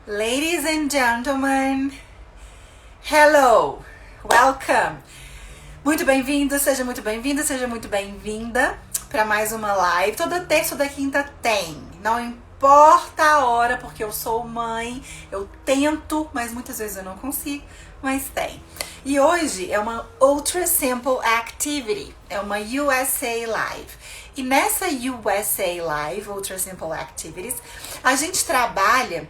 Ladies and gentlemen, hello, welcome. Muito bem-vindo, seja muito bem-vindo, seja muito bem-vinda para mais uma live. Toda terça ou da quinta tem, não importa a hora, porque eu sou mãe, eu tento, mas muitas vezes eu não consigo, mas tem. E hoje é uma Ultra Simple Activity, é uma USA Live. E nessa USA Live, Ultra Simple Activities, a gente trabalha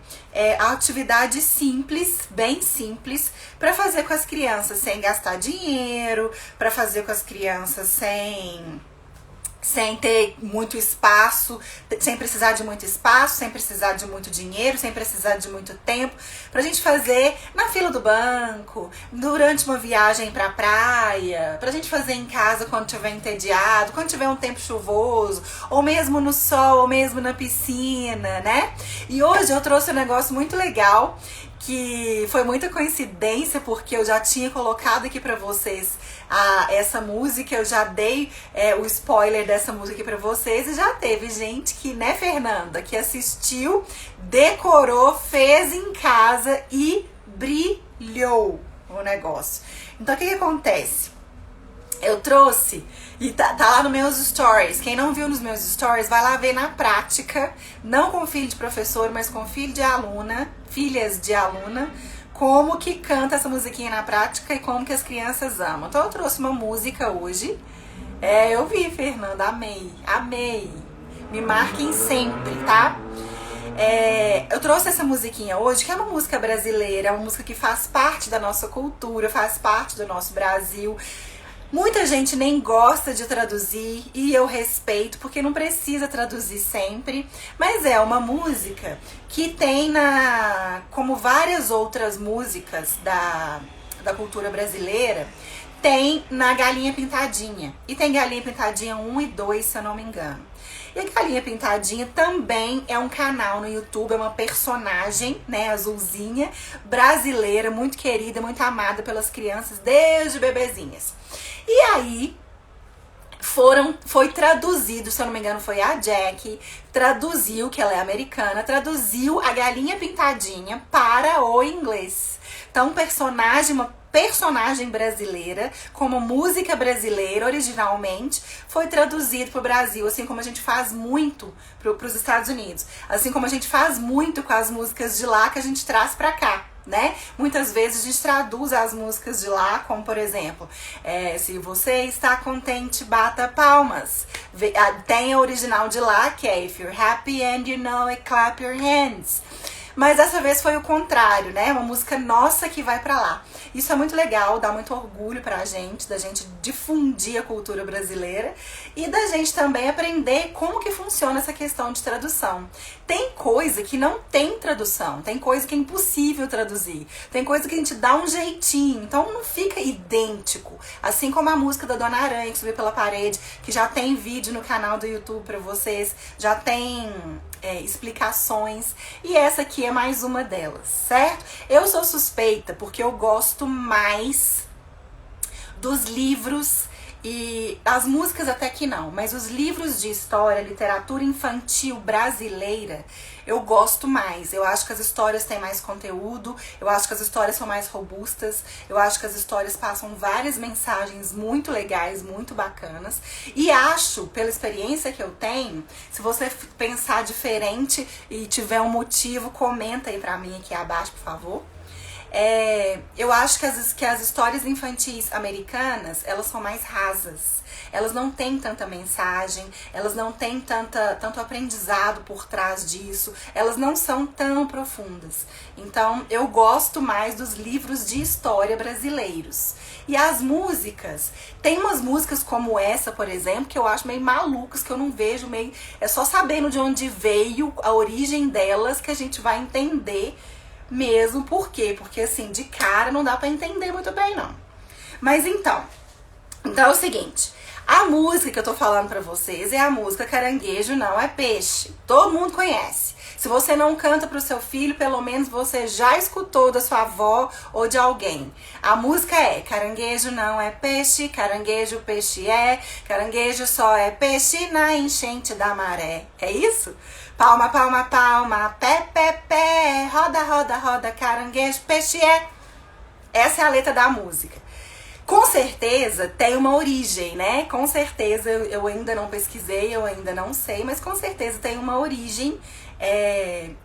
atividades simples, bem simples, para fazer com as crianças sem gastar dinheiro, para fazer com as crianças sem ter muito espaço, sem precisar de muito espaço, sem precisar de muito dinheiro, sem precisar de muito tempo, pra gente fazer na fila do banco, durante uma viagem pra praia, pra gente fazer em casa quando tiver entediado, quando tiver um tempo chuvoso, ou mesmo no sol, ou mesmo na piscina, né? E hoje eu trouxe um negócio muito legal, que foi muita coincidência, porque eu já tinha colocado aqui pra vocês essa música, eu já dei o spoiler dessa música aqui pra vocês, e já teve gente que, né, Fernanda, que assistiu, decorou, fez em casa e brilhou o negócio. Então o que acontece? Eu trouxe, e tá lá nos meus stories. Quem não viu nos meus stories, vai lá ver na prática, não com filho de professor, mas com filho de aluna, filhas de aluna, como que canta essa musiquinha na prática e como que as crianças amam. Então eu trouxe uma música hoje. Eu vi, Fernanda, amei. Me marquem sempre, tá? Eu trouxe essa musiquinha hoje, que é uma música brasileira, uma música que faz parte da nossa cultura, faz parte do nosso Brasil. Muita gente nem gosta de traduzir e eu respeito, porque não precisa traduzir sempre, mas é uma música que tem como várias outras músicas da cultura brasileira, tem na Galinha Pintadinha. E tem Galinha Pintadinha 1 e 2, se eu não me engano. E a Galinha Pintadinha também é um canal no YouTube, é uma personagem, né, azulzinha, brasileira, muito querida, muito amada pelas crianças desde bebezinhas. E aí, foi traduzido, se eu não me engano, foi a Jack, traduziu, que ela é americana, traduziu a Galinha Pintadinha para o inglês. Então, uma personagem brasileira, como música brasileira originalmente, foi traduzido para o Brasil, assim como a gente faz muito para os Estados Unidos. Assim como a gente faz muito com as músicas de lá que a gente traz para cá. Né? Muitas vezes a gente traduz as músicas de lá, como por exemplo, se você está contente, bata palmas. Tem a original de lá, que é If you're happy and you know it, clap your hands. Mas dessa vez foi o contrário, né? Uma música nossa que vai pra lá. Isso é muito legal, dá muito orgulho pra gente, da gente difundir a cultura brasileira e da gente também aprender como que funciona essa questão de tradução. Tem coisa que não tem tradução, tem coisa que é impossível traduzir, tem coisa que a gente dá um jeitinho, então não fica idêntico. Assim como a música da Dona Aranha, que subiu pela parede, que já tem vídeo no canal do YouTube pra vocês, já tem explicações, e essa aqui é mais uma delas, certo? Eu sou suspeita porque eu gosto mais dos livros e as músicas até que não, mas os livros de história, literatura infantil brasileira, eu gosto mais. Eu acho que as histórias têm mais conteúdo, eu acho que as histórias são mais robustas, eu acho que as histórias passam várias mensagens muito legais, muito bacanas. E acho, pela experiência que eu tenho, se você pensar diferente e tiver um motivo, comenta aí pra mim aqui abaixo, por favor. Eu acho que as histórias infantis americanas, elas são mais rasas. Elas não têm tanta mensagem, elas não têm tanto aprendizado por trás disso, elas não são tão profundas. Então, eu gosto mais dos livros de história brasileiros. E as músicas, tem umas músicas como essa, por exemplo, que eu acho meio malucas, que eu não vejo meio... É só sabendo de onde veio a origem delas que a gente vai entender mesmo. Por quê? Porque assim, de cara não dá pra entender muito bem, não. Mas então é o seguinte, a música que eu tô falando pra vocês é a música Caranguejo Não É Peixe. Todo mundo conhece. Se você não canta pro seu filho, pelo menos você já escutou da sua avó ou de alguém. A música é Caranguejo não é peixe, caranguejo peixe é, caranguejo só é peixe na enchente da maré. É isso? Palma, palma, palma, pé, pé, pé, roda, roda, roda, caranguejo, peixe é. Essa é a letra da música. Com certeza tem uma origem, né? Com certeza, eu ainda não pesquisei, eu ainda não sei, mas com certeza tem uma origem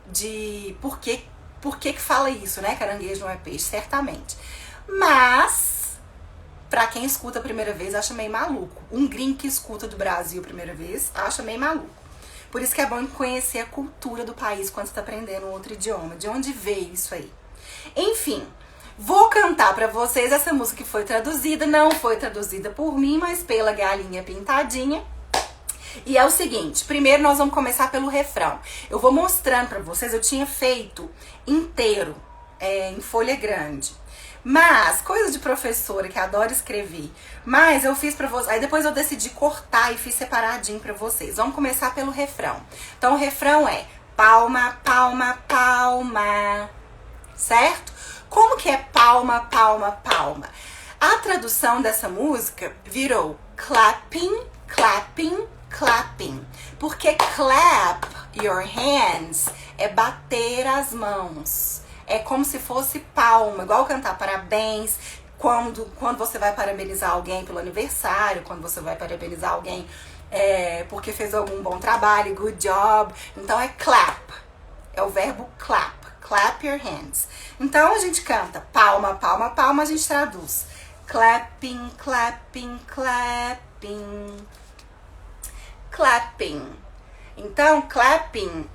de por que fala isso, né? Caranguejo não é peixe, certamente. Mas, pra quem escuta a primeira vez, acha meio maluco. Um gringo que escuta do Brasil a primeira vez, acha meio maluco. Por isso que é bom conhecer a cultura do país quando você tá aprendendo um outro idioma. De onde veio isso aí? Enfim, vou cantar pra vocês essa música que foi traduzida. Não foi traduzida por mim, mas pela Galinha Pintadinha. E é o seguinte, primeiro nós vamos começar pelo refrão. Eu vou mostrando pra vocês, eu tinha feito inteiro, em folha grande. Mas, coisa de professora que adora escrever. Mas eu fiz pra vocês, aí depois eu decidi cortar e fiz separadinho pra vocês. Vamos começar pelo refrão. Então o refrão é palma, palma, palma, certo? Como que é palma, palma, palma? A tradução dessa música virou clapping, clapping, clapping. Porque clap your hands é bater as mãos. É como se fosse palma, igual cantar parabéns, quando você vai parabenizar alguém pelo aniversário, quando você vai parabenizar alguém porque fez algum bom trabalho, good job. Então é clap, é o verbo clap, clap your hands. Então a gente canta palma, palma, palma, a gente traduz clapping, clapping, clapping, clapping. Então clapping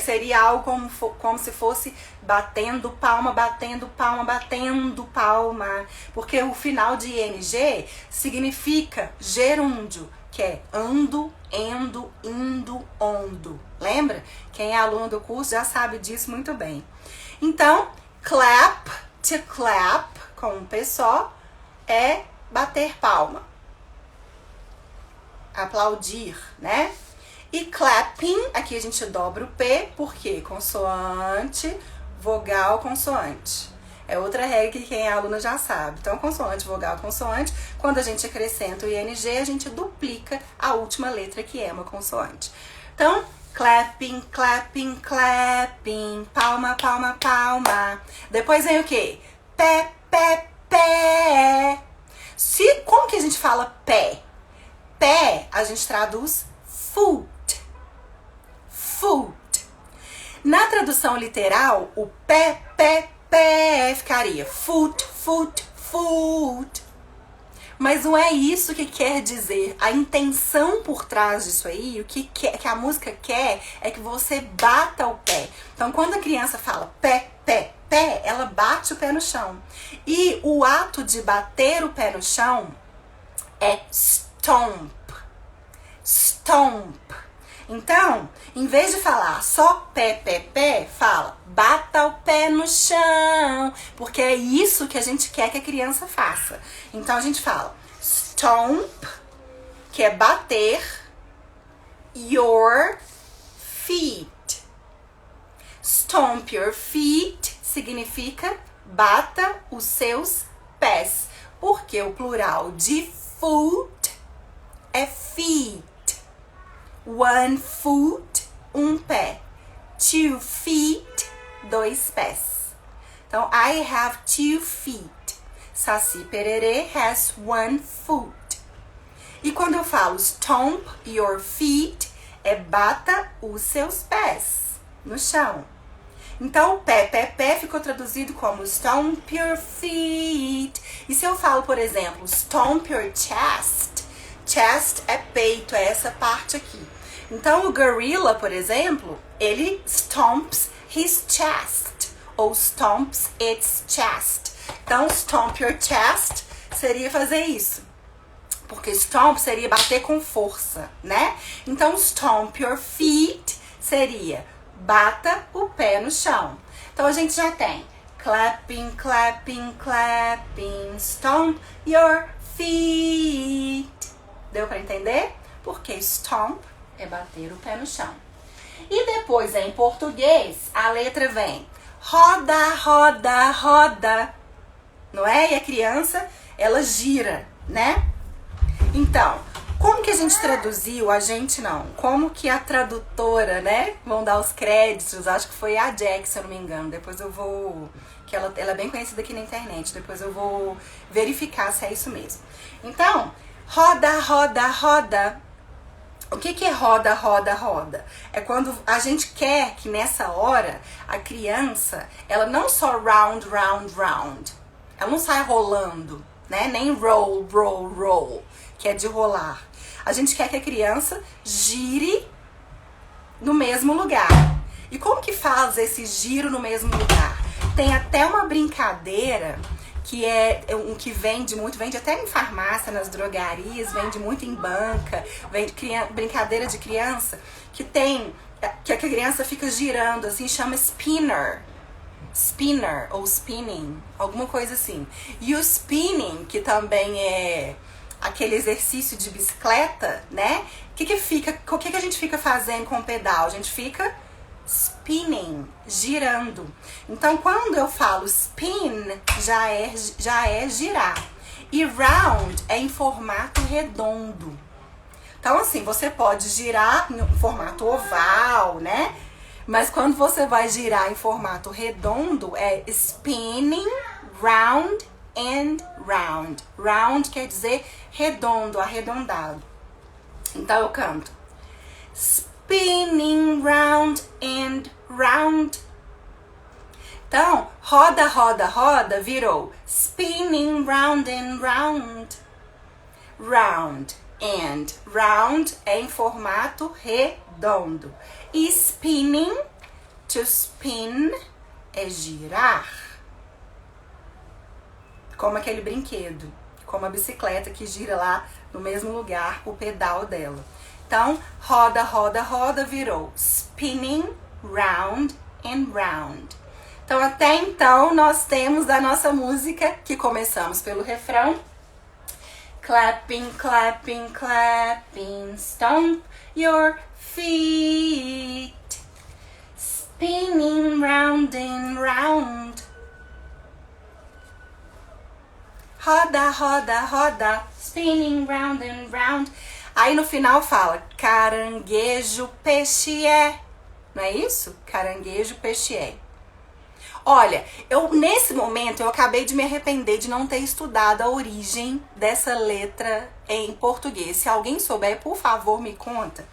seria algo como se fosse batendo palma, batendo palma, batendo palma. Porque o final de ing significa gerúndio, que é ando, endo, indo, ondo. Lembra? Quem é aluno do curso já sabe disso muito bem. Então, clap, to clap, com um P só, é bater palma. Aplaudir, né? E clapping, aqui a gente dobra o P, porque consoante, vogal, consoante. É outra regra que quem é aluna já sabe. Então, consoante, vogal, consoante. Quando a gente acrescenta o ing, a gente duplica a última letra, que é uma consoante. Então, clapping, clapping, clapping, palma, palma, palma. Depois vem o quê? Pé, pé, pé. Como que a gente fala pé? Pé, a gente traduz foot. Foot. Na tradução literal, o pé, pé, pé ficaria foot, foot, foot. Mas não é isso que quer dizer. A intenção por trás disso aí, o que a música quer é que você bata o pé. Então, quando a criança fala pé, pé, pé, ela bate o pé no chão. E o ato de bater o pé no chão é stomp. Stomp. Então, em vez de falar só pé, pé, pé, fala bata o pé no chão, porque é isso que a gente quer que a criança faça. Então a gente fala stomp, que é bater, your feet. Stomp your feet significa bata os seus pés, porque o plural de foot é feet. One foot, um pé. 2 feet, 2 pés. Então, I have 2 feet. Saci Pererê has 1 foot. E quando eu falo stomp your feet, é bata os seus pés no chão. Então, pé, pé, pé ficou traduzido como stomp your feet. E se eu falo, por exemplo, stomp your chest, chest é peito, é essa parte aqui. Então, o gorilla, por exemplo, ele stomps his chest, ou stomps its chest. Então, stomp your chest seria fazer isso. Porque stomp seria bater com força, né? Então, stomp your feet seria bata o pé no chão. Então, a gente já tem clapping, clapping, clapping, stomp your feet. Deu pra entender? Porque stomp é bater o pé no chão. E depois, em português, a letra vem roda, roda, roda. Não é? E a criança, ela gira, né? Então, Como que a gente traduziu? A gente não. Como que a tradutora, né? Vão dar os créditos. Acho que foi a Jack, se eu não me engano. Depois eu vou... Que ela é bem conhecida aqui na internet. Depois eu vou verificar se é isso mesmo. Então, roda, roda, roda. O que é roda, roda, roda? É quando a gente quer que nessa hora a criança, ela não só round, round, round. Ela não sai rolando, né? Nem roll, roll, roll, que é de rolar. A gente quer que a criança gire no mesmo lugar. E como que faz esse giro no mesmo lugar? Tem até uma brincadeira que é um que vende muito, vende até em farmácia, nas drogarias, vende muito em banca, vende brincadeira de criança, que tem, que a criança fica girando, assim, chama spinner. Spinner ou spinning, alguma coisa assim. E o spinning, que também é aquele exercício de bicicleta, né? O que a gente fica fazendo com o pedal? A gente fica spinning, girando. Então, quando eu falo spin, já é girar. E round é em formato redondo. Então, assim, você pode girar em formato oval, né? Mas quando você vai girar em formato redondo, é spinning, round and round. Round quer dizer redondo, arredondado. Então, eu canto spinning round and round. Então, roda, roda, roda virou spinning round and round. Round and round é em formato redondo. E spinning, to spin, é girar. Como aquele brinquedo, como a bicicleta que gira lá no mesmo lugar, o pedal dela. Então, roda, roda, roda virou spinning round and round. Então, até então, nós temos a nossa música, que começamos pelo refrão. Clapping, clapping, clapping, stomp your feet. Spinning round and round. Roda, roda, roda, spinning round and round. Aí no final fala, caranguejo, peixe é. Não é isso? Caranguejo, peixe é. Olha, nesse momento eu acabei de me arrepender de não ter estudado a origem dessa letra em português. Se alguém souber, por favor, me conta.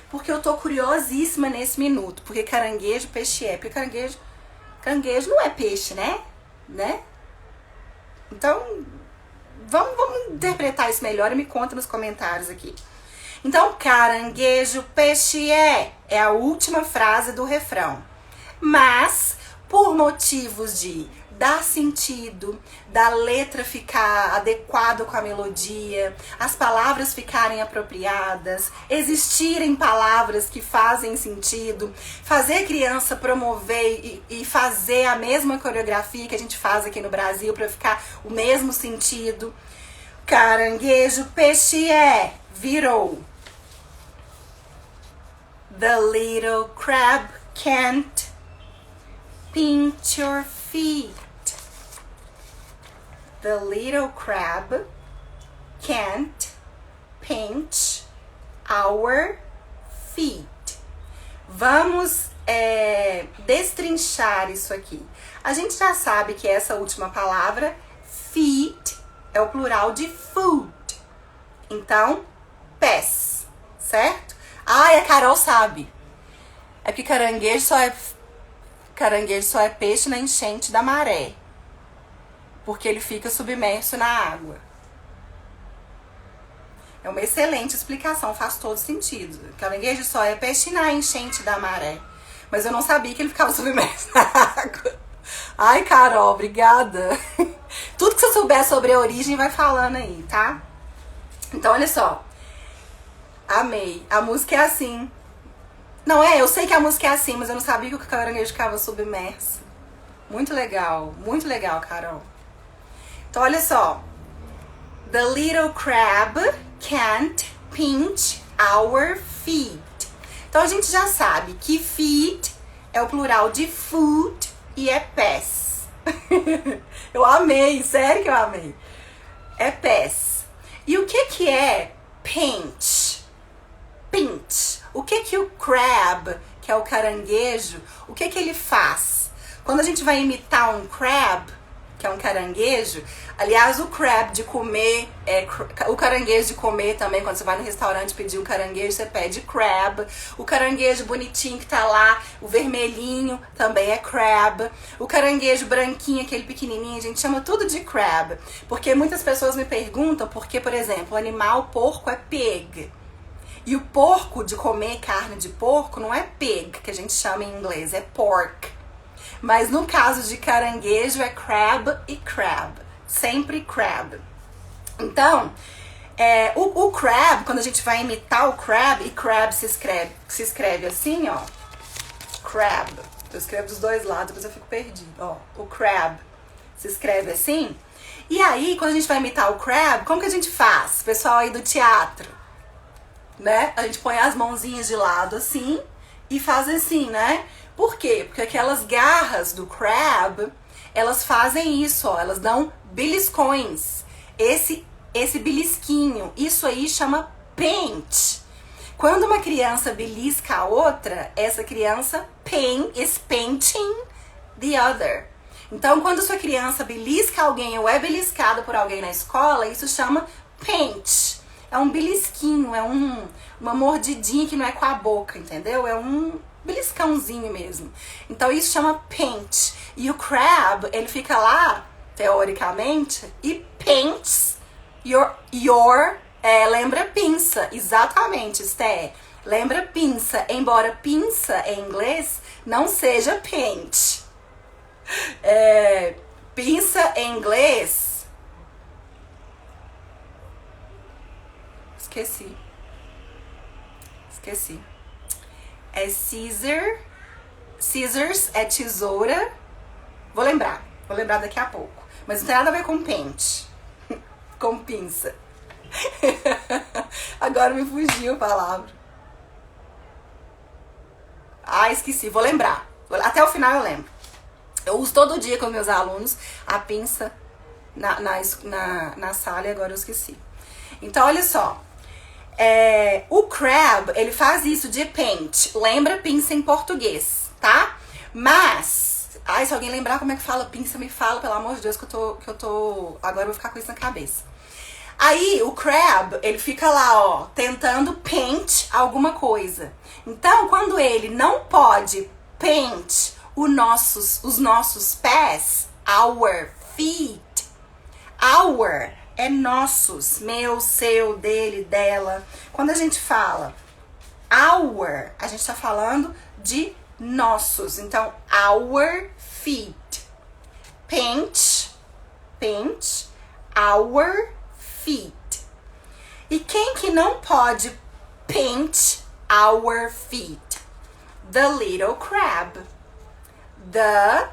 Porque eu tô curiosíssima nesse minuto. Porque caranguejo, peixe é. Porque caranguejo não é peixe, né? Então, vamos interpretar isso melhor e me conta nos comentários aqui. Então, caranguejo, peixe é a última frase do refrão. Mas, por motivos de dar sentido, da letra ficar adequada com a melodia, as palavras ficarem apropriadas, existirem palavras que fazem sentido, fazer a criança promover e fazer a mesma coreografia que a gente faz aqui no Brasil para ficar o mesmo sentido. Caranguejo, peixe é, virou. The little crab can't pinch your feet. The little crab can't pinch our feet. Vamos destrinchar isso aqui. A gente já sabe que essa última palavra, feet, é o plural de food. Então, pés, certo? Ai, a Carol sabe. É porque caranguejo só é peixe na enchente da maré. Porque ele fica submerso na água. É uma excelente explicação, faz todo sentido. Caranguejo só é peixe na enchente da maré. Mas eu não sabia que ele ficava submerso na água. Ai, Carol, obrigada. Tudo que você souber sobre a origem vai falando aí, tá? Então, olha só. Amei. A música é assim. Não, eu sei que a música é assim, mas eu não sabia que o caranguejo ficava submerso. Muito legal, Carol. Então, olha só. The little crab can't pinch our feet. Então, a gente já sabe que feet é o plural de foot e é pés. Eu amei, sério que eu amei. É pés. E o que é pinch. Pinch. O que o crab, que é o caranguejo, o que ele faz? Quando a gente vai imitar um crab, que é um caranguejo, aliás, o crab de comer, o caranguejo de comer também, quando você vai no restaurante pedir um caranguejo, você pede crab. O caranguejo bonitinho que tá lá, o vermelhinho, também é crab. O caranguejo branquinho, aquele pequenininho, a gente chama tudo de crab. Porque muitas pessoas me perguntam porque, por exemplo, o animal porco é pig. E o porco de comer carne de porco não é pig, que a gente chama em inglês, é pork. Mas no caso de caranguejo é crab e crab. Sempre crab. Então, o crab, quando a gente vai imitar o crab, e crab se escreve assim, ó. Crab. Eu escrevo dos dois lados, depois eu fico perdido. Ó, o crab se escreve assim. E aí, quando a gente vai imitar o crab, como que a gente faz? Pessoal aí do teatro, né? A gente põe as mãozinhas de lado assim e faz assim, né? Por quê? Porque aquelas garras do crab, elas fazem isso, ó, elas dão beliscões. Esse belisquinho, isso aí chama pinch. Quando uma criança belisca a outra, essa criança is pinching the other. Então, quando sua criança belisca alguém ou é beliscada por alguém na escola, isso chama pinch. É um belisquinho, é uma mordidinha que não é com a boca, entendeu? É um beliscãozinho mesmo. Então isso chama pinch. E o crab, ele fica lá, teoricamente, e pinches lembra pinça. Exatamente, Sté. Lembra pinça. Embora pinça em inglês não seja pinch. Pinça em inglês... Esqueci. É scissors é tesoura. Vou lembrar daqui a pouco. Mas não tem nada a ver com pente. Com pinça. Agora me fugiu a palavra. Esqueci, vou lembrar. Até o final eu lembro. Eu uso todo dia com meus alunos a pinça na sala e agora eu esqueci. Então, olha só. O crab, ele faz isso de paint. Lembra pinça em português, tá? Mas, se alguém lembrar como é que fala pinça, me fala, pelo amor de Deus, que eu tô... Agora eu vou ficar com isso na cabeça. Aí, o crab, ele fica lá, ó, tentando paint alguma coisa. Então, quando ele não pode paint os nossos pés, our feet, our é nossos, meu, seu, dele, dela. Quando a gente fala our, a gente tá falando de nossos. Então, our feet. Paint, our feet. E quem que não pode paint our feet? The little crab. The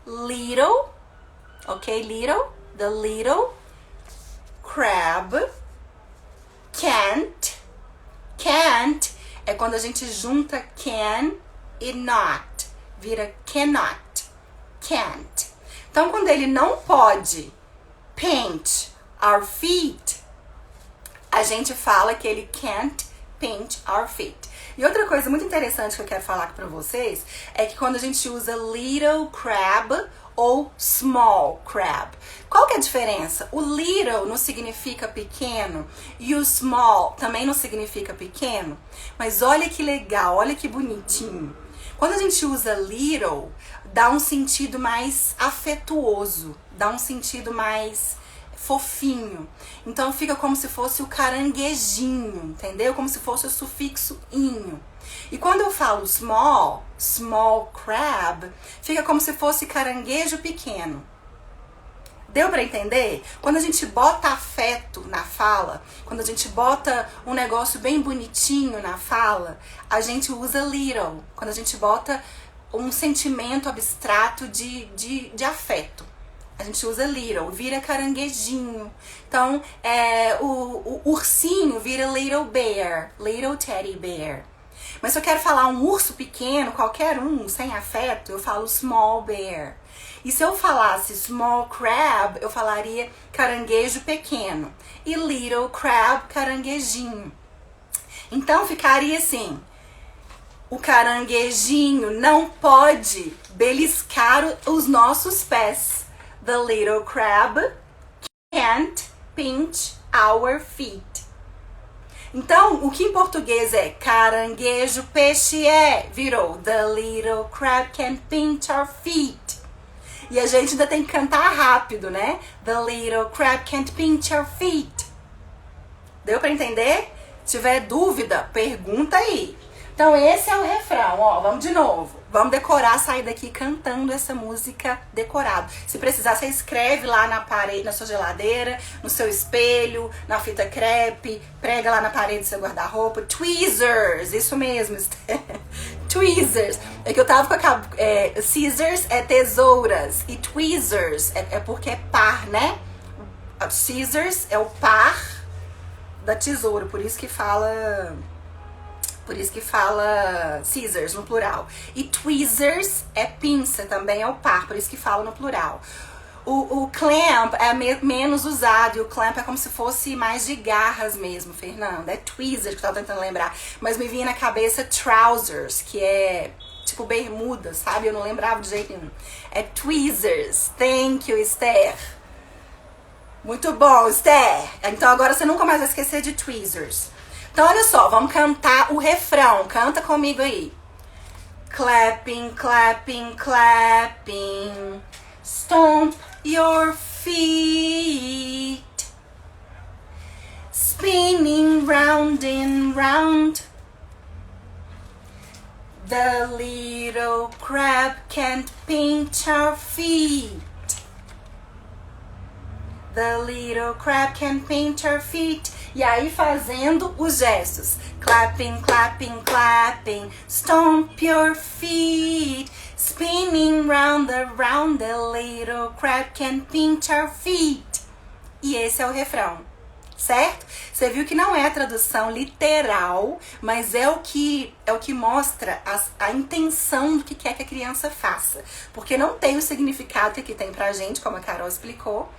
little, okay, little, the little crab can't é quando a gente junta can e not, vira cannot, can't. Então, quando ele não pode paint our feet, a gente fala que ele can't paint our feet. E outra coisa muito interessante que eu quero falar aqui pra vocês é que quando a gente usa little crab ou small crab, qual que é a diferença? O little não significa pequeno e o small também não significa pequeno. Mas olha que legal, olha que bonitinho. Quando a gente usa little, dá um sentido mais afetuoso, dá um sentido mais fofinho. Então fica como se fosse o caranguejinho, entendeu? Como se fosse o sufixo inho. E quando eu falo small crab, fica como se fosse caranguejo pequeno. Deu pra entender? Quando a gente bota afeto na fala, quando a gente bota um negócio bem bonitinho na fala, a gente usa little. Quando a gente bota um sentimento abstrato de afeto, a gente usa little, vira caranguejinho. Então, o ursinho vira little bear, little teddy bear. Mas se eu quero falar um urso pequeno, qualquer um, sem afeto, eu falo small bear. E se eu falasse small crab, eu falaria caranguejo pequeno. E little crab, caranguejinho. Então ficaria assim: o caranguejinho não pode beliscar os nossos pés. The little crab can't pinch our feet. Então, o que em português é caranguejo, peixe virou the little crab can pinch our feet. E a gente ainda tem que cantar rápido, né? The little crab can't pinch our feet. Deu pra entender? Se tiver dúvida, pergunta aí. Então esse é o refrão, ó, vamos de novo. Vamos decorar, sair daqui cantando essa música decorado. Se precisar, você escreve lá na parede, na sua geladeira, no seu espelho, na fita crepe, prega lá na parede do seu guarda-roupa. Tweezers, isso mesmo. Tweezers. É que eu tava com a scissors é tesouras e tweezers é porque é par, né? Scissors é o par da tesoura, por isso que fala scissors no plural. E tweezers é pinça, também é o par, por isso que fala no plural. O clamp é menos usado, e o clamp é como se fosse mais de garras mesmo, Fernanda. É tweezers que eu tava tentando lembrar, mas me vinha na cabeça trousers, que é tipo bermuda, sabe? Eu não lembrava de jeito nenhum. É tweezers. Thank you, Esther. Muito bom, Esther. Então agora você nunca mais vai esquecer de tweezers. Então olha só, vamos cantar o refrão. Canta comigo aí. Clapping, clapping, clapping. Stomp your feet. Spinning round and round. The little crab can't pinch our feet. The little crab can pinch her feet. E aí fazendo os gestos. Clapping, clapping, clapping. Stomp your feet. Spinning round around. The little crab can pinch her feet. E esse é o refrão. Certo? Você viu que não é a tradução literal, mas é o que mostra a intenção do que quer que a criança faça. Porque não tem o significado que aqui tem pra gente, como a Carol explicou.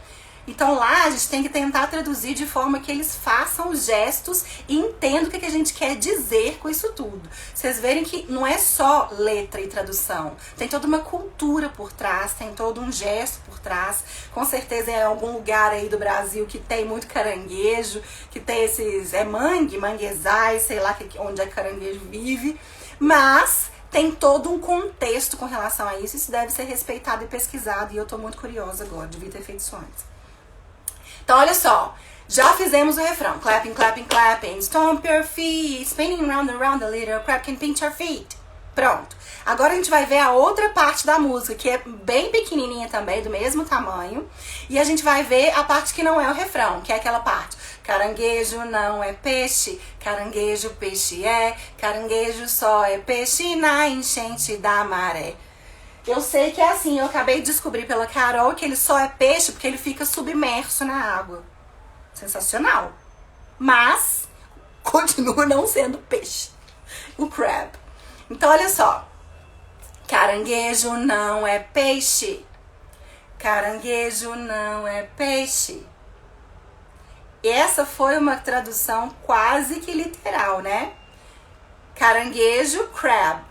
Então lá a gente tem que tentar traduzir de forma que eles façam os gestos e entendam o que a gente quer dizer com isso tudo. Vocês verem que não é só letra e tradução. Tem toda uma cultura por trás, tem todo um gesto por trás. Com certeza em algum lugar aí do Brasil que tem muito caranguejo, que tem esses manguezais, sei lá onde é caranguejo vive. Mas tem todo um contexto com relação a isso. Isso deve ser respeitado e pesquisado. E eu tô muito curiosa agora, devia ter feito isso antes. Então, olha só, já fizemos o refrão. Clapping, clapping, clapping, stomp your feet, spinning round and round, the little crab can pinch your feet. Pronto. Agora a gente vai ver a outra parte da música, que é bem pequenininha também, do mesmo tamanho. E a gente vai ver a parte que não é o refrão, que é aquela parte. Caranguejo não é peixe, caranguejo peixe é, caranguejo só é peixe na enchente da maré. Eu sei que é assim, eu acabei de descobrir pela Carol que ele só é peixe porque ele fica submerso na água. Sensacional. Mas continua não sendo peixe. O crab. Então olha só. Caranguejo não é peixe. Caranguejo não é peixe. Essa foi uma tradução quase que literal, né? Caranguejo, crab.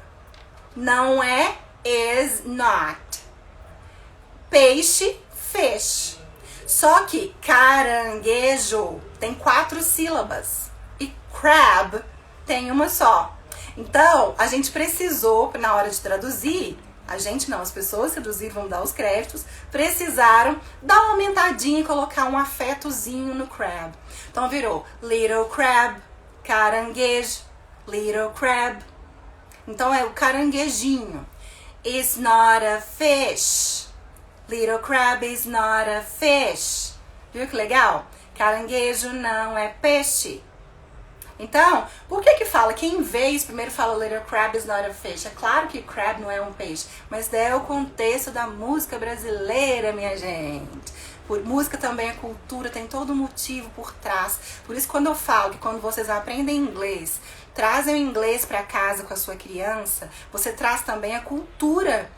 Não é, is not. Peixe, fish. Só que caranguejo tem 4 sílabas e crab tem uma só. Então, a gente precisou, na hora de traduzir, a gente não, as pessoas que traduziram, vão dar os créditos, precisaram dar uma aumentadinha e colocar um afetozinho no crab. Então virou little crab, caranguejo, little crab. Então é o caranguejinho. It's not a fish. Little crab is not a fish. Viu que legal? Caranguejo não é peixe. Então, por que fala que em vez, primeiro fala little crab is not a fish? É claro que crab não é um peixe, mas é o contexto da música brasileira, minha gente. Música também é cultura, tem todo um motivo por trás. Por isso, quando eu falo que quando vocês aprendem inglês, trazem o inglês para casa com a sua criança, você traz também a cultura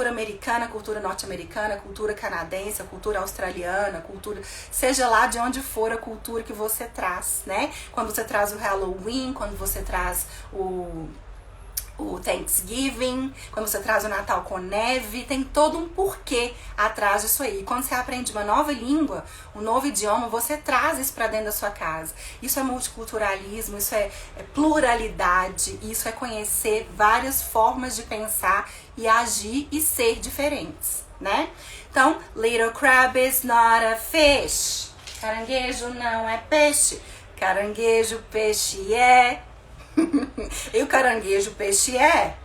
americana, a cultura norte-americana, a cultura canadense, a cultura australiana, a cultura, seja lá de onde for a cultura que você traz, né? Quando você traz o Halloween, quando você traz o Thanksgiving, quando você traz o Natal com neve, tem todo um porquê atrás disso aí. Quando você aprende uma nova língua, um novo idioma, você traz isso para dentro da sua casa. Isso é multiculturalismo, isso é pluralidade, isso é conhecer várias formas de pensar e agir e ser diferentes, né? Então, little crab is not a fish. Caranguejo não é peixe. Caranguejo, peixe é. E o caranguejo, peixe é.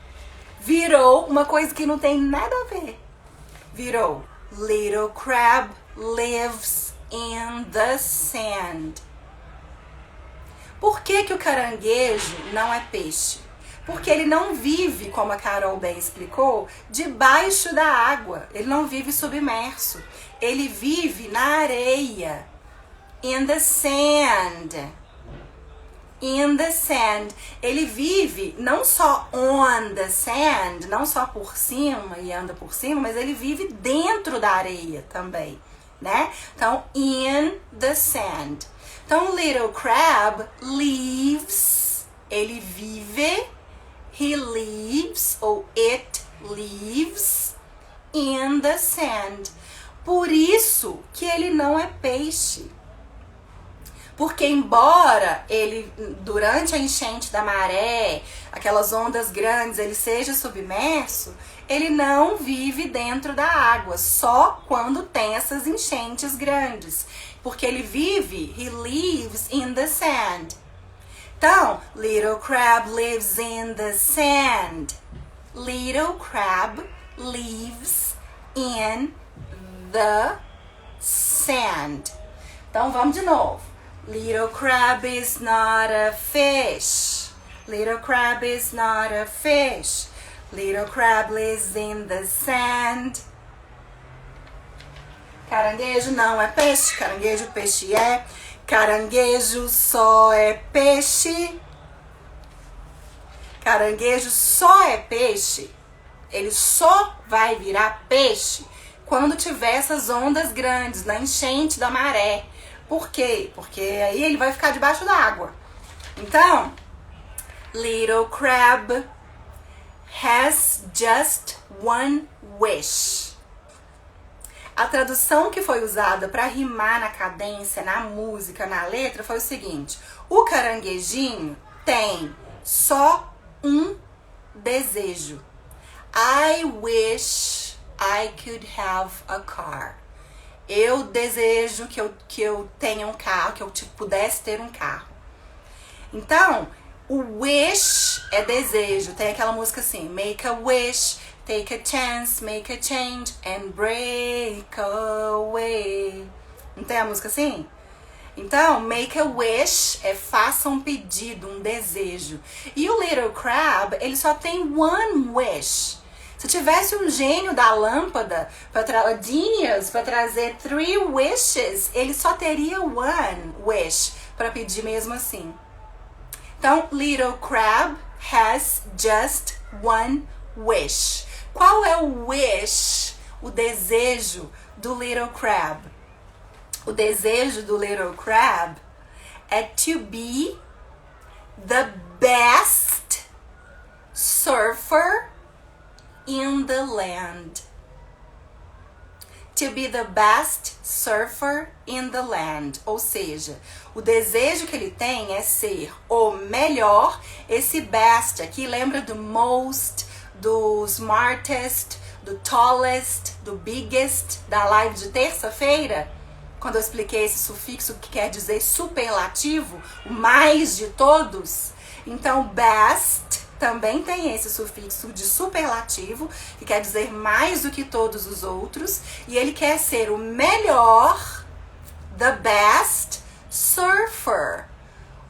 Virou uma coisa que não tem nada a ver. Virou little crab lives in the sand. Por que o caranguejo não é peixe? Porque ele não vive, como a Carol bem explicou, debaixo da água. Ele não vive submerso. Ele vive na areia. In the sand. In the sand. Ele vive não só on the sand, não só por cima e anda por cima, mas ele vive dentro da areia também, né? Então, in the sand. Então, little crab lives, ele vive, he lives, ou it lives, in the sand. Por isso que ele não é peixe. Porque embora ele, durante a enchente da maré, aquelas ondas grandes, ele seja submerso, ele não vive dentro da água, só quando tem essas enchentes grandes. Porque ele vive, he lives in the sand. Então, little crab lives in the sand. Little crab lives in the sand. Então, vamos de novo. Little crab is not a fish. Little crab is not a fish. Little crab lives in the sand. Caranguejo não é peixe. Caranguejo, peixe é. Caranguejo só é peixe. Caranguejo só é peixe. Ele só vai virar peixe quando tiver essas ondas grandes, na enchente da maré. Por quê? Porque aí ele vai ficar debaixo da água. Então, little crab has just one wish. A tradução que foi usada para rimar na cadência, na música, na letra, foi o seguinte: o caranguejinho tem só um desejo. I wish I could have a car. Eu desejo que eu tenha um carro, que eu pudesse ter um carro. Então, o wish é desejo. Tem aquela música assim: make a wish, take a chance, make a change and break away. Não tem a música assim? Então, make a wish é faça um pedido, um desejo. E o little crab, ele só tem one wish. Se tivesse um gênio da lâmpada, genius, para trazer 3 wishes, ele só teria one wish para pedir mesmo assim. Então, little crab has just one wish. Qual é o wish, o desejo do little crab? O desejo do little crab é to be the best surfer in the land. To be the best surfer in the land. Ou seja, o desejo que ele tem é ser o melhor. Esse best aqui lembra do most, do smartest, do tallest, do biggest, da live de terça-feira, quando eu expliquei esse sufixo que quer dizer superlativo, o mais de todos. Então, best também tem esse sufixo de superlativo, que quer dizer mais do que todos os outros, e ele quer ser o melhor, the best surfer.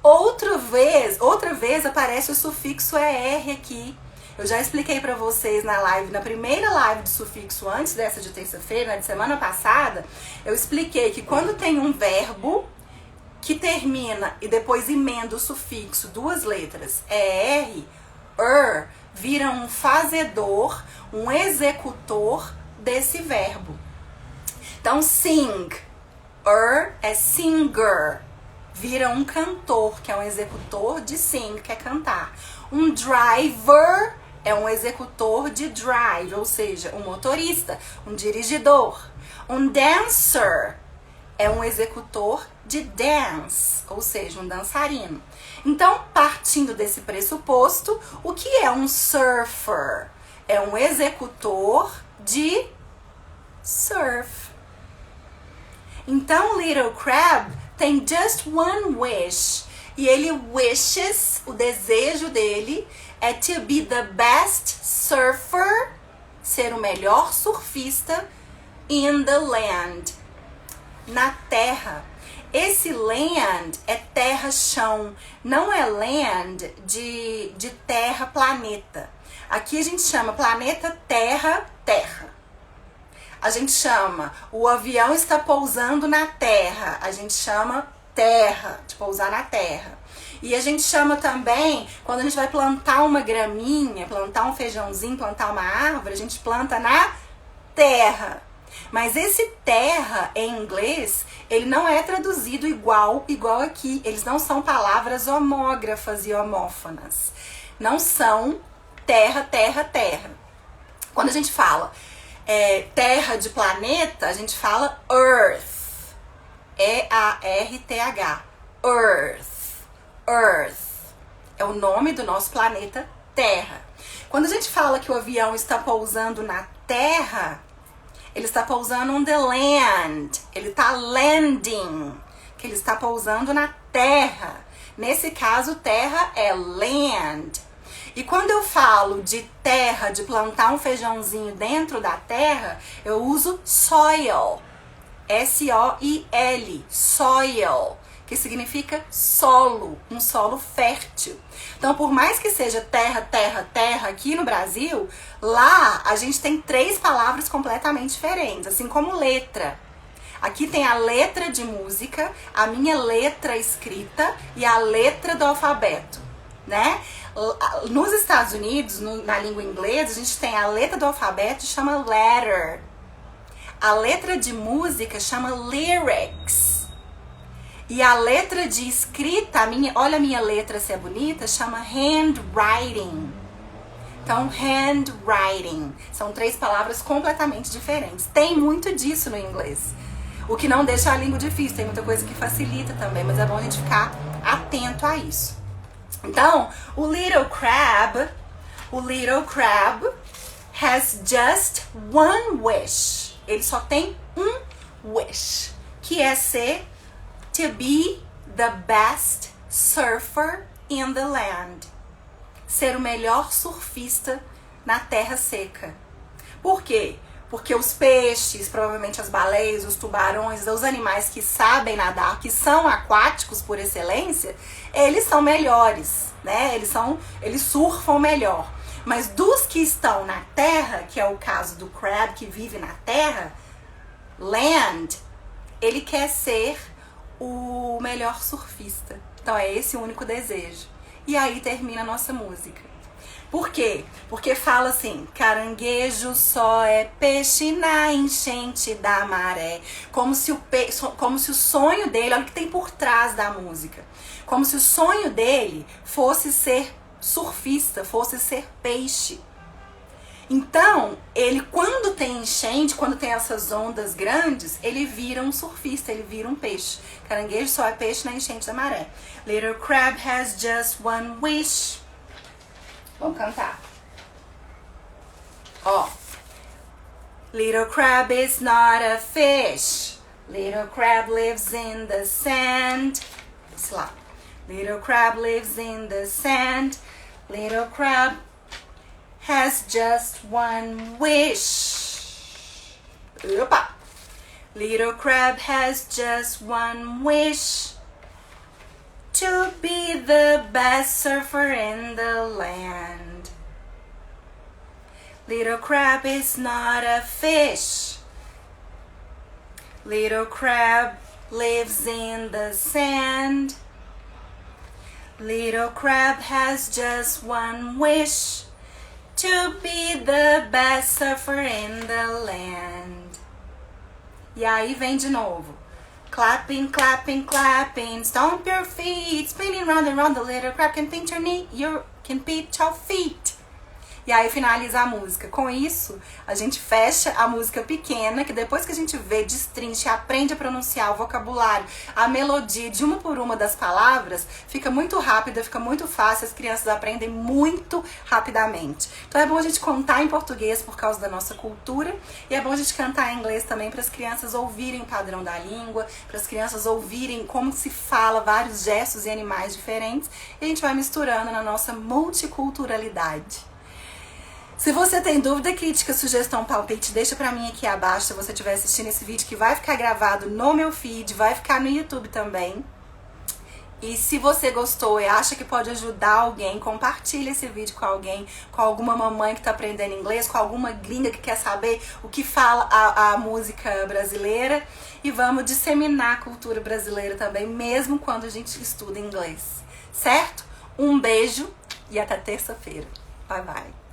Outra vez aparece o sufixo ER aqui. Eu já expliquei pra vocês na primeira live de sufixo, antes dessa de terça-feira, de semana passada, eu expliquei que quando tem um verbo que termina e depois emenda o sufixo, duas letras, ER, vira um fazedor, um executor desse verbo. Então, sing, é singer, vira um cantor, que é um executor de sing, que é cantar. Um driver é um executor de drive, ou seja, um motorista, um dirigidor. Um dancer é um executor de dance, ou seja, um dançarino. Então, partindo desse pressuposto, o que é um surfer? É um executor de surf. Então, Little Crab tem just one wish. E ele wishes, o desejo dele é to be the best surfer, ser o melhor surfista in the land, na terra. Esse land é terra-chão, não é land de terra, planeta. Aqui a gente chama planeta Terra, terra. A gente chama o avião está pousando na terra, a gente chama terra, de pousar na terra. E a gente chama também, quando a gente vai plantar uma graminha, plantar um feijãozinho, plantar uma árvore, a gente planta na terra. Mas esse terra, em inglês, ele não é traduzido igual aqui. Eles não são palavras homógrafas e homófonas. Não são terra, terra, terra. Quando a gente fala terra de planeta, a gente fala earth. E-A-R-T-H. Earth. Earth. É o nome do nosso planeta Terra. Quando a gente fala que o avião está pousando na Terra, ele está pousando on the land. Ele está landing. Que ele está pousando na terra. Nesse caso, terra é land. E quando eu falo de terra, de plantar um feijãozinho dentro da terra, eu uso soil. S-O-I-L. Soil. Que significa solo, um solo fértil. Então, por mais que seja terra, terra, terra aqui no Brasil, lá a gente tem 3 palavras completamente diferentes, assim como letra. Aqui tem a letra de música, a minha letra escrita e a letra do alfabeto, né? Nos Estados Unidos, na língua inglesa, a gente tem a letra do alfabeto que chama letter. A letra de música chama lyrics. E a letra de escrita, olha a minha letra se é bonita, chama handwriting. Então, handwriting. São 3 palavras completamente diferentes. Tem muito disso no inglês. O que não deixa a língua difícil. Tem muita coisa que facilita também, mas é bom a gente ficar atento a isso. Então, o Little Crab has just one wish. Ele só tem um wish, que é ser to be the best surfer in the land. Ser o melhor surfista na terra seca. Por quê? Porque os peixes, provavelmente as baleias, os tubarões, os animais que sabem nadar, que são aquáticos por excelência, eles são melhores, né? Eles surfam melhor. Mas dos que estão na terra, que é o caso do crab que vive na terra, land, ele quer ser o melhor surfista. Então é esse o único desejo. E aí termina a nossa música. Por quê? Porque fala assim: caranguejo só é peixe na enchente da maré. Como se o sonho dele, olha o que tem por trás da música. Como se o sonho dele fosse ser surfista, fosse ser peixe. Então, ele quando tem enchente, quando tem essas ondas grandes, ele vira um surfista, ele vira um peixe. Caranguejo só é peixe na enchente da maré. Little crab has just one wish. Vamos cantar. Ó. Little crab is not a fish. Little crab lives in the sand. Vamos lá. Little crab lives in the sand. Little crab has just one wish. Opa! Little crab has just one wish. to be the best surfer in the land. Little crab is not a fish. Little crab lives in the sand. Little crab has just one wish, to be the best surfer in the land. E aí vem de novo. Clapping, clapping, clapping, stomp your feet, spinning round and round, the little crab can pinch your knee, you can pinch your feet. E aí finaliza a música. Com isso, a gente fecha a música pequena, que depois que a gente vê, destrincha, aprende a pronunciar o vocabulário, a melodia de uma por uma das palavras, fica muito rápida, fica muito fácil, as crianças aprendem muito rapidamente. Então é bom a gente contar em português por causa da nossa cultura, e é bom a gente cantar em inglês também para as crianças ouvirem o padrão da língua, para as crianças ouvirem como se fala vários gestos e animais diferentes, e a gente vai misturando na nossa multiculturalidade. Se você tem dúvida, crítica, sugestão, palpite, deixa pra mim aqui abaixo se você estiver assistindo esse vídeo, que vai ficar gravado no meu feed, vai ficar no YouTube também. E se você gostou e acha que pode ajudar alguém, compartilha esse vídeo com alguém, com alguma mamãe que tá aprendendo inglês, com alguma gringa que quer saber o que fala a música brasileira. E vamos disseminar a cultura brasileira também, mesmo quando a gente estuda inglês. Certo? Um beijo e até terça-feira. Bye, bye.